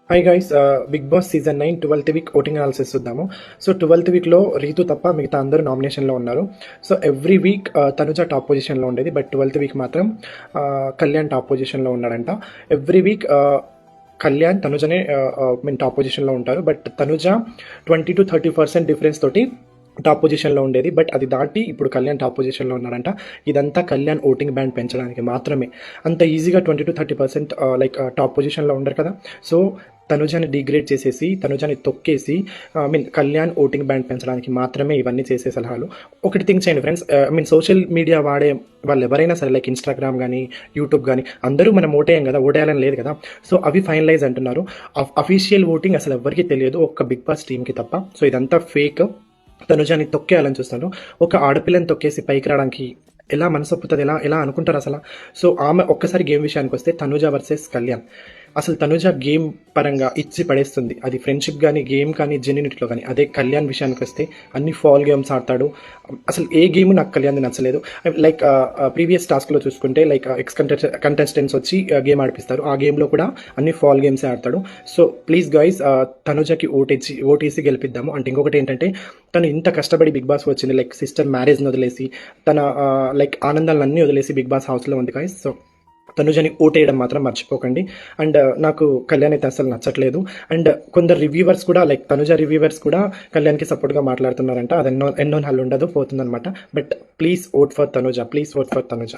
Hi guys, big boss season 9 12th week voting analysis చూద్దాము. So 12th వీక్లో రీతు తప్ప మిగతా అందరూ నామినేషన్లో ఉన్నారు. So every week Tanuja top పొజిషన్లో ఉండేది, బట్ 12th వీక్ మాత్రం కళ్యాణ్ టాప్ పొజిషన్లో ఉన్నాడంట. ఎవ్రీ వీక్ కళ్యాణ్ తనుజనే మీన్ టాప్ పొజిషన్లో ఉంటారు, బట్ తనుజ 20-30% డిఫరెన్స్ తోటి టాప్ పొజిషన్లో ఉండేది, బట్ అది దాటి ఇప్పుడు కళ్యాణ్ టాప్ పొజిషన్లో ఉన్నాడంట. ఇదంతా కళ్యాణ్ ఓటింగ్ బ్యాండ్ పెంచడానికి మాత్రమే. అంత ఈజీగా 20-30% లైక్ టాప్ పొజిషన్లో ఉండరు కదా. సో తనుజాని డిగ్రేడ్ చేసేసి, తనుజాని తొక్కేసి కళ్యాణ్ ఓటింగ్ బ్యాండ్ పెంచడానికి మాత్రమే ఇవన్నీ చేసే సలహాలు. ఒకటి థింక్ చేయండి ఫ్రెండ్స్, సోషల్ మీడియా వాడే వాళ్ళు ఎవరైనా సరే, లైక్ ఇన్స్టాగ్రామ్ కానీ యూట్యూబ్ కానీ, అందరూ మనం ఓటేయం కదా, ఓటేయాలని లేదు కదా. సో అవి ఫైనలైజ్ అంటున్నారు. అఫీషియల్ ఓటింగ్ అసలు ఎవరికి తెలియదు, ఒక్క బిగ్ బాస్ టీమ్కి తప్ప. సో ఇదంతా ఫేక్. తనుజాని తొక్కేయాలని చూస్తాను. ఒక ఆడపిల్లని తొక్కేసి పైకి రావడానికి ఎలా మనసొప్పుతుంది, ఎలా ఎలా అనుకుంటారు అసలు. సో ఆమె ఒక్కసారి గేమ్ విషయానికి వస్తే, తనుజ వర్సెస్ కళ్యాణ్, అసలు తనుజ గేమ్ పరంగా ఇచ్చి పడేస్తుంది. అది ఫ్రెండ్షిప్ కానీ, గేమ్ కానీ, జెన్యూనిటీలో కానీ. అదే కళ్యాణ్ విషయానికి వస్తే అన్ని ఫాల్ గేమ్స్ ఆడతాడు. అసలు ఏ గేమ్ నాకు కళ్యాణ్ నచ్చలేదు. లైక్ ప్రీవియస్ టాస్క్లో చూసుకుంటే, లైక్ కంటెస్టెంట్స్ వచ్చి గేమ్ ఆడిపిస్తారు, ఆ గేమ్లో కూడా అన్ని ఫాల్ గేమ్సే ఆడతాడు. సో ప్లీజ్ గైస్, తనుజకి ఓటేసి గెలిపిద్దాము. అంటే ఇంకొకటి ఏంటంటే, తను ఇంత కష్టపడి బిగ్ బాస్ వచ్చింది, లైక్ సిస్టర్ మ్యారేజ్ని వదిలేసి, తన లైక్ ఆనందాలన్నీ వదిలేసి బిగ్ బాస్ హౌస్లో ఉంది గైస్. సో తనుజని ఓటేయడం మాత్రం మర్చిపోకండి. అండ్ నాకు కళ్యాణ్ అయితే అసలు నచ్చట్లేదు. అండ్ కొందరు రివ్యూవర్స్ కూడా, లైక్ తనుజ రివ్యూవర్స్ కూడా కళ్యాణ్కి సపోర్ట్గా మాట్లాడుతున్నారంట. అది ఎన్నో నాళ్ళు ఉండదు, పోతుందన్నమాట. But please vote for Tanuja, please vote for Tanuja.